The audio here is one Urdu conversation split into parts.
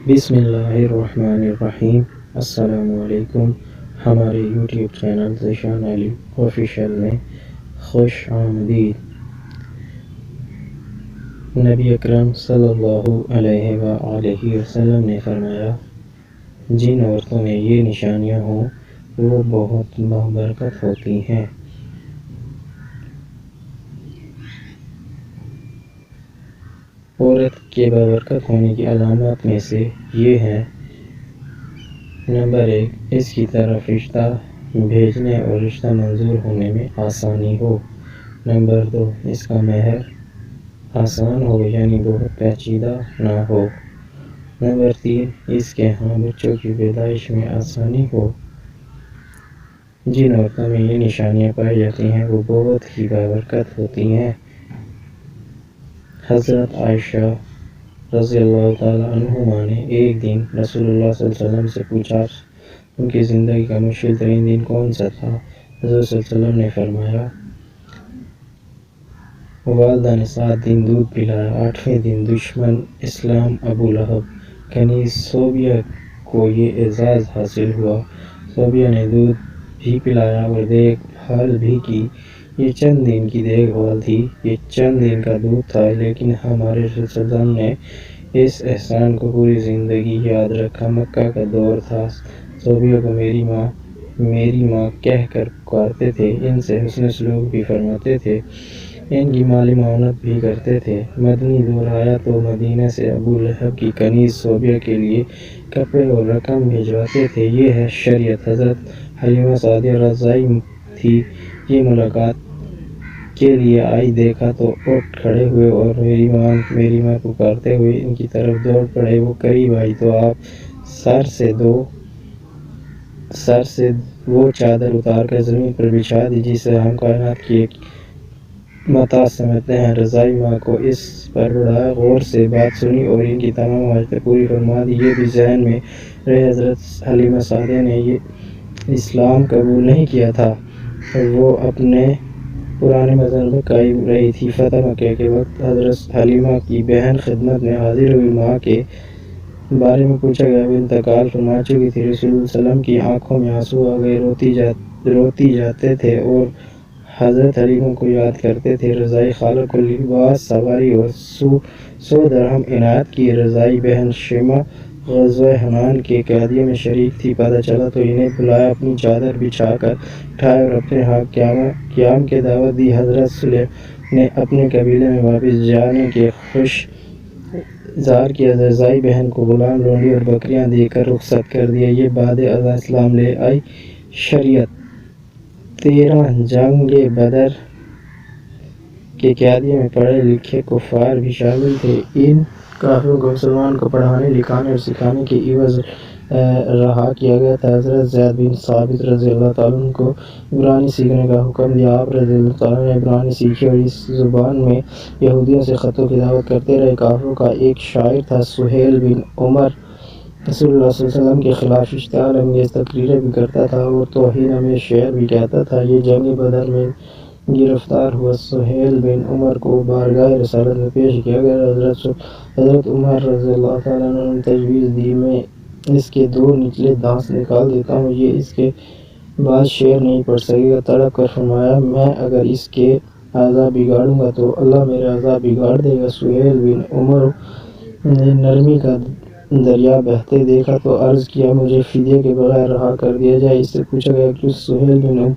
بسم اللہ الرحمن الرحیم۔ السلام علیکم۔ ہمارے یوٹیوب چینل ذیشان علی آفیشیل میں خوش آمدید۔ نبی اکرم صلی اللہ علیہ وآلہ وسلم نے فرمایا، جن عورتوں میں یہ نشانیاں ہوں وہ بہت بابرکت ہوتی ہیں۔ عورت کے بابرکت ہونے کی علامات میں سے یہ ہے: نمبر 1، اس کی طرف رشتہ بھیجنے اور رشتہ منظور ہونے میں آسانی ہو۔ نمبر 2، اس کا مہر آسان ہو یعنی بہت پیچیدہ نہ ہو۔ نمبر 3، اس کے ہاں بچوں کی پیدائش میں آسانی ہو۔ جن عورتوں میں یہ نشانیاں پائی جاتی ہیں وہ بہت ہی بابرکت ہوتی ہیں۔ حضرت عائشہ رضی اللہ تعالیٰ عنہما نے ایک دن رسول اللہ صلی اللہ علیہ وسلم سے پوچھا، ان کی زندگی کا مشکل ترین دن کون سا تھا؟ حضرت صلی اللہ علیہ وسلم نے فرمایا، والدہ نے 7 دن دودھ پلایا، 8ویں دن دشمن اسلام ابو لہب کنیز صوبیہ کو یہ اعزاز حاصل ہوا۔ صوبیہ نے دودھ بھی پلایا اور دیکھ بھال بھی کی۔ یہ چند دن کی دیکھ بھال تھی، یہ چند دن کا دودھ تھا، لیکن ہمارے رسول صلی اللہ علیہ وسلم نے اس احسان کو پوری زندگی یاد رکھا۔ مکہ کا دور تھا، صوبیہ کو میری ماں کہہ کر پکارتے تھے، ان سے حسن سلوک بھی فرماتے تھے، ان کی مالی معاونت بھی کرتے تھے۔ مدنی دور آیا تو مدینہ سے ابو لہب کی کنیز صوبیہ کے لیے کپڑے اور رقم بھیجواتے تھے۔ یہ ہے شریعت۔ حضرت حلیمہ سعدیہ رضائی تھی، یہ ملاقات کے لیے آئی، دیکھا تو اٹھ کھڑے ہوئے اور میری ماں پکارتے ہوئے ان کی طرف دوڑ پڑے۔ وہ قریب آئی تو آپ سر سے وہ چادر اتار کر زمین پر بچھا دی جسے ہم کائنات کی ایک متاع سمجھتے ہیں۔ رضائی ماں کو اس پر بڑا غور سے بات سنی اور ان کی تمام حاجتیں پوری فرما دی۔ یہ بھی ذہن میں رہے، حضرت حلیمہ سعدیہ نے یہ اسلام قبول نہیں کیا تھا، وہ اپنے پرانے مذہب میں قائم رہی تھی۔ فتح مکہ کے وقت حضرت حلیمہ کی بہن خدمت میں حاضر ہوئی، ماں کے بارے میں پوچھا گیا، وہ انتقال فرما چکی تھی۔ رسول اللہ صلی اللہ علیہ وسلم کی آنکھوں میں آنسو آ گئے، روتی جاتے تھے اور حضرت حلیمہ کو یاد کرتے تھے۔ رضائی خالہ کو لباس، سواری اور 100 درہم عنایت کیے۔ رضائی بہن شیمہ غزوہ حنین کے قیادیوں میں شریک تھی، پتہ چلا تو انہیں بلایا، اپنی چادر بچھا کر اٹھایا اور اپنے ہاں قیام کی دعوت دی۔ حضرت سلیمان نے اپنے قبیلے میں واپس جانے کے خوش ظاہر کیا، رضائی بہن کو غلام، لونڈی اور بکریاں دے کر رخصت کر دیا۔ یہ بعد ازاں اسلام لے آئی شریعت۔ 13 جنگ بدر کے قیادیوں میں پڑھے لکھے کفار بھی شامل تھے۔ ان کافروں کو مسلمان کو پڑھانے، لکھانے اور سکھانے کے عوض رہا کیا گیا تھا۔ حضرت زید بن ثابت رضی اللہ تعالیٰ عنہ کو عبرانی سیکھنے کا حکم دیا۔ آپ رضی اللہ تعالیٰ عنہ نے عبرانی سیکھی اور اس زبان میں یہودیوں سے خطوں کی دعوت کرتے رہے۔ کافروں کا ایک شاعر تھا، سہیل بن عمر، رسول اللہ صلی اللہ علیہ وسلم کے خلاف اشتعال انگیز تقریریں بھی کرتا تھا اور توہین آمیز شعر بھی کہتا تھا۔ یہ جنگ بدر میں گرفتار ہوا۔ سہیل بن عمر کو بارگاہ رسالت میں پیش کیا گیا۔ حضرت عمر رضی اللہ تعالیٰ عنہ نے تجویز دی، میں اس کے 2 نچلے دانت نکال دیتا ہوں، یہ اس کے بعد شعر نہیں پڑھ سکے گا۔ تڑپ کر فرمایا، میں اگر اس کے اعضاء بگاڑوں گا تو اللہ میرے اعضاء بگاڑ دے گا۔ سہیل بن عمر نے نرمی کا دریا بہتے دیکھا تو عرض کیا، مجھے فدیے کے بغیر رہا کر دیا جائے۔ اس سے پوچھا گیا، کیوں؟ سہیل بن عمر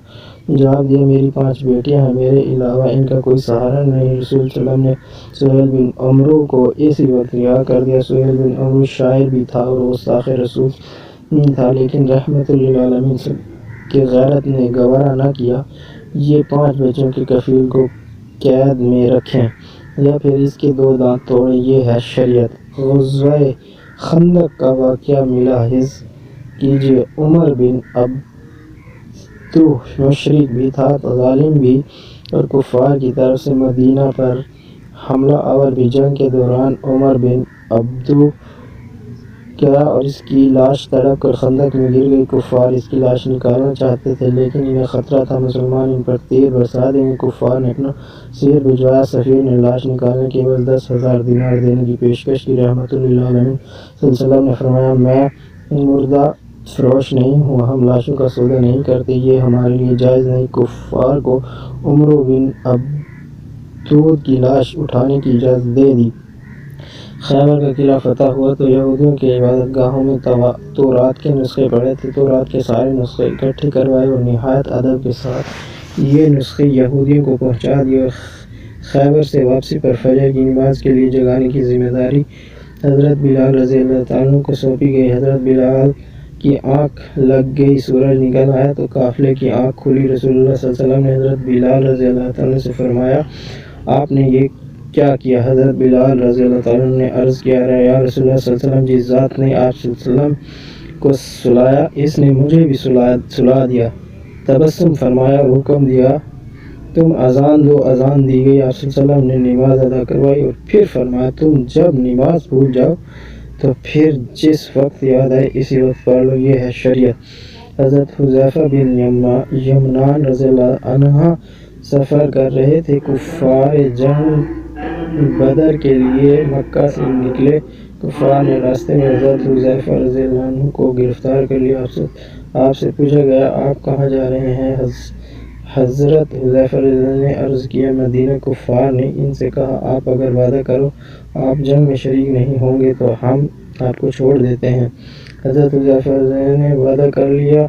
نے جواب دیا، میری 5 بیٹیاں ہیں، میرے علاوہ ان کا کوئی سہارا نہیں۔ رسول صلی اللہ علیہ وسلم نے سہیل بن عمر کو اسی وقت رہا کر دیا۔ سہیل بن عمر شاعر بھی تھا اور گستاخ رسول نہیں تھا، لیکن رحمت للعالمین کی غیرت نے گوارا نہ کیا، یہ 5 بچوں کے کفیل کو قید میں رکھیں یا پھر اس کے 2 دانت توڑیں۔ یہ ہے شریعت۔ غزوہ خندق کا واقعہ ملاحظ کیجیے۔ عمر بن عبدو مشرک بھی تھا، ظالم بھی، اور کفار کی طرف سے مدینہ پر حملہ آور بھی۔ جنگ کے دوران عمر بن عبدو گیا اور اس کی لاش تڑپ کر خندق میں گر گئی۔ کفار اس کی لاش نکالنا چاہتے تھے لیکن انہیں خطرہ تھا، مسلمان ان پر تیر برسا دیں گے۔ کفار نے اپنا سفیر بھجوایا، سفیر نے لاش نکالنے کے عوض 10,000 دینار دینے کی پیشکش کی۔ رحمت للعالمین صلی اللہ علیہ وسلم نے فرمایا، میں مردہ فروش نہیں ہوں، ہم لاشوں کا سودا نہیں کرتے، یہ ہمارے لیے جائز نہیں۔ کفار کو عمرو بن عبدود کی لاش اٹھانے کی اجازت دے دی۔ خیبر کا قلعہ فتح ہوا تو یہودیوں کے عبادت گاہوں میں تورات کے نسخے پڑے تھے۔ تورات کے سارے نسخے اکٹھے کروائے اور نہایت ادب کے ساتھ یہ نسخے یہودیوں کو پہنچا دیے اور خیبر سے واپسی پر فجر کی نماز کے لیے جگانے کی ذمہ داری حضرت بلال رضی اللہ عنہ کو سونپی گئی۔ حضرت بلال کی آنکھ لگ گئی، سورج نکل آیا تو قافلے کی آنکھ کھلی۔ رسول اللہ صلی اللہ علیہ وسلم نے حضرت بلال رضی اللہ عنہ سے فرمایا، آپ نے یہ کیا کیا؟ حضرت بلال رضی اللہ عنہ نے عرض کیا، یا رسول اللہ صلی اللہ علیہ وسلم، جس ذات نے آپ صلی اللہ علیہ وسلم کو سلایا اس نے مجھے بھی سلا دیا۔ تبسم فرمایا اور حکم دیا، تم اذان دو۔ اذان دی گئی، آپ صلی اللہ علیہ وسلم نے نماز ادا کروائی اور پھر فرمایا، تم جب نماز بھول جاؤ تو پھر جس وقت یاد آئے اسی وقت پڑھ لو، یہ ہے شریعت۔ حضرت حذیفہ بن یمنان رضی اللہ عنہ سفر کر رہے تھے، کفار جنگ بدر کے لیے مکہ سے نکلے۔ کفار نے راستے میں حضرت حذیفہ رضی اللہ عنہ کو گرفتار کر لیا۔ آپ سے پوچھا گیا، آپ کہاں جا رہے ہیں؟ حضرت حذیفہ رضی اللہ عنہ نے عرض کیا، مدینہ۔ کفار نے ان سے کہا، آپ اگر وعدہ کرو آپ جنگ میں شریک نہیں ہوں گے تو ہم آپ کو چھوڑ دیتے ہیں۔ حضرت حذیفہ رضی اللہ عنہ نے وعدہ کر لیا۔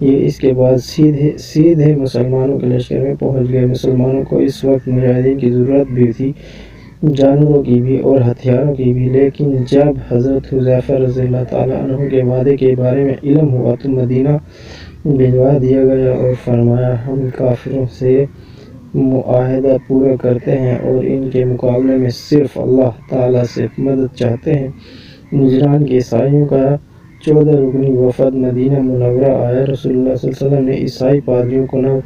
یہ اس کے بعد سیدھے مسلمانوں کے لشکر میں پہنچ گئے۔ مسلمانوں کو اس وقت مجاہدین کی ضرورت بھی تھی، جانوروں کی بھی اور ہتھیاروں کی بھی، لیکن جب حضرت حذیفہ رضی اللہ تعالیٰ عنہ کے وعدے کے بارے میں علم ہوا تو مدینہ بھجوا دیا گیا اور فرمایا، ہم کافروں سے معاہدہ پورا کرتے ہیں اور ان کے مقابلے میں صرف اللہ تعالیٰ سے مدد چاہتے ہیں۔ نجران کے عیسائیوں کا 14 رکنی وفد مدینہ منورہ آیا۔ رسول اللہ صلی اللہ علیہ وسلم نے عیسائی پادریوں کو نہ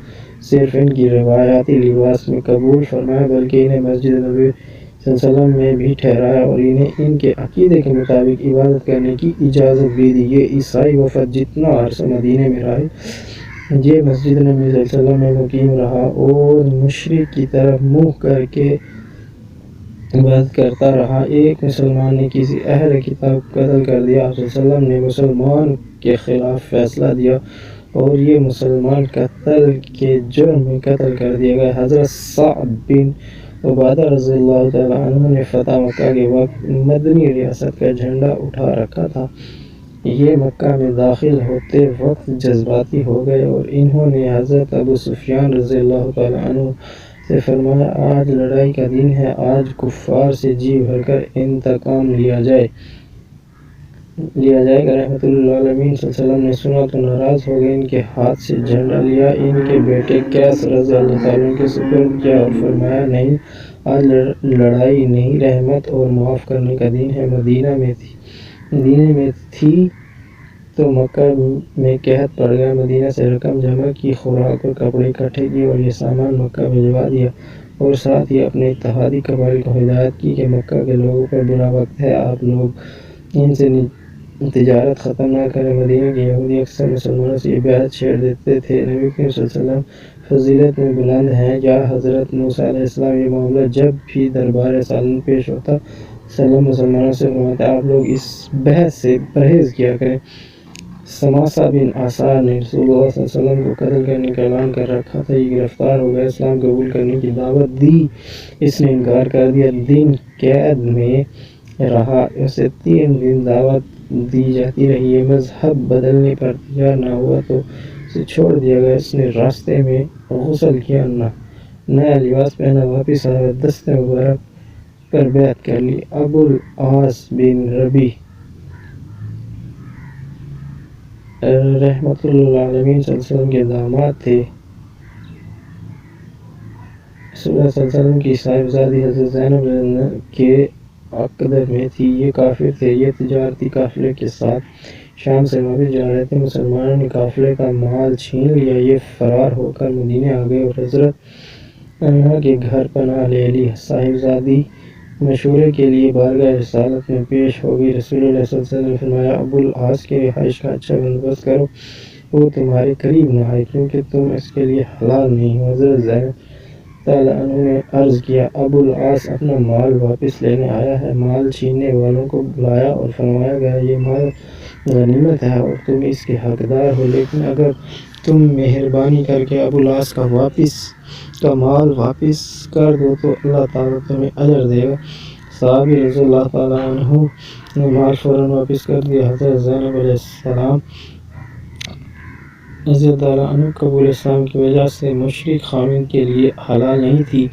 صرف ان کی روایاتی لباس میں قبول فرمایا بلکہ انہیں مسجد نبوی صلی اللہ علیہ وسلم میں بھی ٹھہرایا اور انہیں ان کے عقیدے کے مطابق عبادت کرنے کی اجازت بھی دی۔ یہ عیسائی وفد جتنا عرصہ مدینہ میں رہا یہ مسجد نبوی صلی اللہ علیہ وسلم میں مقیم رہا اور مشرق کی طرف منہ کر کے عبادت کرتا رہا۔ ایک مسلمان نے کسی اہل کتاب کو قتل کر دیا، آپ صلی اللہ علیہ وسلم نے مسلمان کے خلاف فیصلہ دیا اور یہ مسلمان قتل کے جرم میں قتل کر دیا گیا۔ حضرت سعد بن عبادہ رضی اللہ تعالیٰ عنہ نے فتح مکہ کے وقت مدنی ریاست کا جھنڈا اٹھا رکھا تھا۔ یہ مکہ میں داخل ہوتے وقت جذباتی ہو گئے اور انہوں نے حضرت ابو سفیان رضی اللہ تعالیٰ عنہ سے فرمایا، آج لڑائی کا دن ہے، آج کفار سے جی بھر کر انتقام لیا جائے گا۔ رحمت للعالمین صلی اللہ علیہ وسلم نے سنا تو ناراض ہو گئے، ان کے ہاتھ سے جھنڈا لیا، ان کے بیٹے قیس رضی اللہ تعالیٰ عنہ کے سپرد کیا اور فرمایا، نہیں، آج لڑائی نہیں، رحمت اور معاف کرنے کا دن ہے۔ مدینہ میں تھی تو مکہ میں قحط پڑ گیا، مدینہ سے رقم جمع کی، خوراک اور کپڑے اکٹھے کیے اور یہ سامان مکہ بھجوا دیا اور ساتھ ہی اپنے اتحادی قبائل کو ہدایت کی کہ مکہ کے لوگوں پر برا وقت ہے، آپ لوگ ان سے تجارت ختم نہ کریں۔ مدینہ کے یہودی اکثر مسلمانوں سے یہ بیعت چھیڑ دیتے تھے، نبی کریم صلی اللہ علیہ وسلم فضیلت میں بلند ہیں، یا حضرت موسیٰ علیہ السلام۔ یہ معاملہ جب بھی دربار رسالت پیش ہوتا مسلمانوں سے فرماتے، آپ لوگ اس بحث سے پرہیز کیا کریں۔ سماسہ بن آثار نے رسول اللہ صلی اللہ علیہ وسلم کو قتل کرنے کا اعلان کر رکھا تھا، یہ گرفتار ہو گیا، اسلام قبول کرنے کی دعوت دی، اس نے انکار کر دیا، دن قید میں رہا، اسے 3 دن دعوت دی جاتی رہی، یہ مذہب بدلنے پر تیار نہ ہوا تو اسے چھوڑ دیا گیا، اس نے راستے میں غسل کیا، نیا لباس پہنا، واپس آیا، دست مبارک پر بیعت کر لی۔ ابو العاص بن ربیع رحمت للعالمین صلی اللہ علیہ وسلم کے داماد تھے۔ رسول اللہ صلی اللہ علیہ وسلم کی صاحبزادی حضرت زینب کے عقد میں تھی، یہ کافر تھے، یہ تجارتی قافلے کے ساتھ شام سے واپس جا رہے تھے، مسلمانوں نے قافلے کا مال چھین لیا، یہ فرار ہو کر مدینے آ گئے اور حضرت آمنہ کے گھر پناہ لے لی۔ صاحبزادی مشورے کے لیے بارگاہ رسالت میں پیش ہوگی۔ رسول اللہ صلی اللہ علیہ وسلم نے فرمایا، ابو العاص کی رہائش کا اچھا بندوبست کرو، وہ تمہارے قریب نہ آئے کیونکہ تم اس کے لیے حلال نہیں ہو۔ حضرت زینب تعالیٰ عنہ نے عرض کیا، ابو العاص اپنا مال واپس لینے آیا ہے۔ مال چھیننے والوں کو بلایا اور فرمایا گیا، یہ مال غنیمت ہے اور تم اس کے حقدار ہو، لیکن اگر تم مہربانی کر کے ابو العاص کا مال واپس کر دو تو اللہ تعالیٰ تمہیں اجر دے گا۔ صحابی رضی اللہ تعالیٰ عنہ نے مال فوراً واپس کر دیا۔ حضرت زینب علیہ السلام رضی اللہ عنہ قبول اسلام کی وجہ سے مشرک خاوند کے لیے حلال نہیں تھی،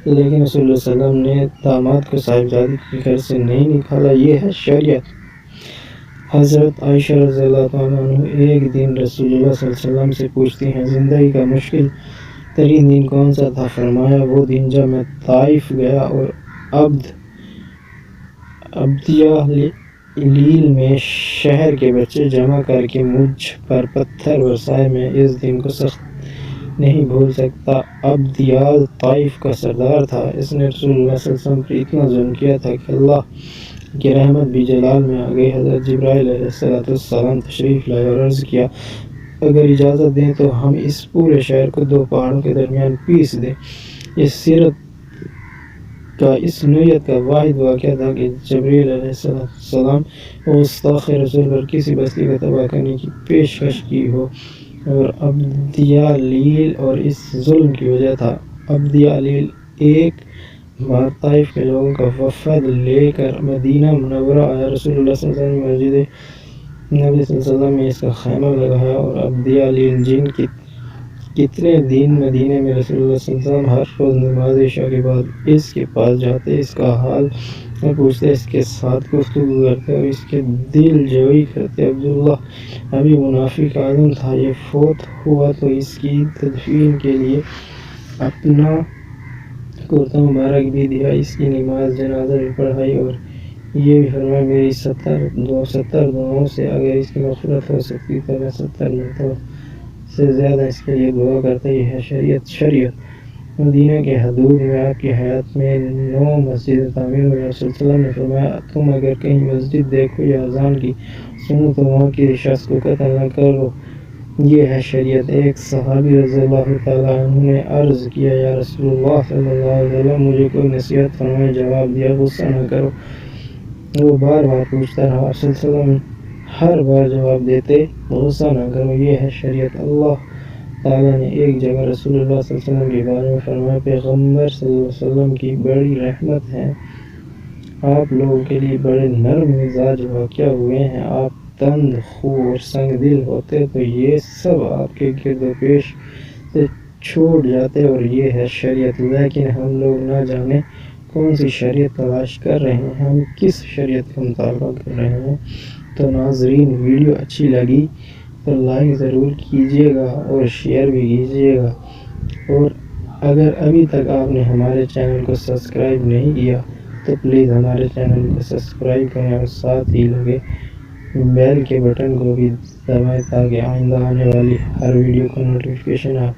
لیکن رسول اللہ صلی اللہ علیہ وسلم نے داماد کو صاحبزادی کے گھر سے نہیں نکالا۔ یہ ہے شریعت۔ حضرت عائشہ رضی اللہ تعالیٰ عنہ ایک دن رسول اللہ صلی اللہ علیہ وسلم سے پوچھتی ہیں، زندگی کا مشکل ترین دن کون سا تھا؟ فرمایا، وہ دن جب میں طائف گیا اور عبدیہ لیل میں شہر کے بچے جمع کر کے مجھ پر پتھر برسائے۔ میں اس دن کو سخت نہیں بھول سکتا۔ عبدیہ طائف کا سردار تھا، اس نے رسول اللہ صلی اللہ علیہ وسلم پر اتنا ظلم کیا تھا کہ اللہ کی رحمت بھی جلال میں آ گئی۔ حضرت جبرائیل علیہ السلام تشریف لائے اور عرض کیا، اگر اجازت دیں تو ہم اس پورے شہر کو دو پہاڑوں کے درمیان پیس دیں۔ اس نوعیت کا واحد واقعہ تھا کہ جبرائیل علیہ السلام گستاخ رسول پر کسی بستی کو تباہ کرنے کی پیشکش کی ہو، اور عبدیہ لیل اور اس ظلم کی وجہ تھا۔ عبدیہ لیل ایک بار طائف کے لوگوں کا وفد لے کر مدینہ منورہ آیا۔ رسول اللہ صلی اللہ علیہ وسلم نے مسجد نبی صلی اللہ علیہ وسلم میں اس کا خیمہ لگایا، اور عبدیہ لیل جن کتنے دن مدینے میں رسول اللہ صلی اللہ علیہ وسلم ہر روز نماز عشاء کے بعد اس کے پاس جاتے، اس کا حال پوچھتے، اس کے ساتھ گفتگو کرتے اور اس کے دل جوئی کرتے۔ عبداللہ ابھی منافق آدم تھا، یہ فوت ہوا تو اس کی تدفین کے لیے اپنا کرتا مبارک بھی دیا، اس کی نماز جنازہ بھی پڑھائی، اور یہ بھی فرمایا، میری 70 دعاؤں سے اگر اس کی مغفرت ہو سکتی تو میں 70 مرتبہ سے زیادہ اس کے لیے دعا کرتا۔ یہ ہے شریعت۔ مدینہ کے حدود میں آپ کی حیات میں 9 مسجدیں تعمیر ہوئی۔ رسول صلی اللہ علیہ وسلم نے فرمایا، تم اگر کہیں مسجد دیکھو یا اذان کی سنو تو وہاں کسی شخص کو قتل نہ کرو، یہ ہے شریعت۔ ایک صحابی رضی اللہ تعالیٰ عنہ نے عرض کیا، یا رسول اللہ صلی اللہ علیہ وسلم، مجھے کوئی نصیحت فرمائے۔ جواب دیا، غصہ نہ کرو۔ وہ بار بار پوچھتا رہا، رسول صلی اللہ علیہ وسلم ہر بار جواب دیتے، غصہ نہ کرو، یہ ہے شریعت۔ اللہ تعالیٰ نے ایک جگہ رسول اللہ صلی اللہ علیہ وسلم کے بارے میں فرمایا، پیغمبر صلی اللہ علیہ وسلم کی بڑی رحمت ہے، آپ لوگوں کے لیے بڑے نرم مزاج واقع ہوئے ہیں، آپ تند خو اور سنگ دل ہوتے تو یہ سب آپ کے گرد و پیش سے چھوٹ جاتے، اور یہ ہے شریعت۔ لیکن ہم لوگ نہ جانے کون سی شریعت تلاش کر رہے ہیں، ہم کس شریعت کا مطالبہ کر رہے ہیں۔ تو ناظرین، ویڈیو اچھی لگی تو لائک ضرور کیجیے گا اور شیئر بھی کیجیے گا، اور اگر ابھی تک آپ نے ہمارے چینل کو سبسکرائب نہیں کیا تو پلیز ہمارے چینل کو سبسکرائب کریں اور ساتھ ہی لگے بیل کے بٹن کو بھی دبائیں تاکہ آئندہ آنے والی ہر ویڈیو کا نوٹیفیکیشن آپ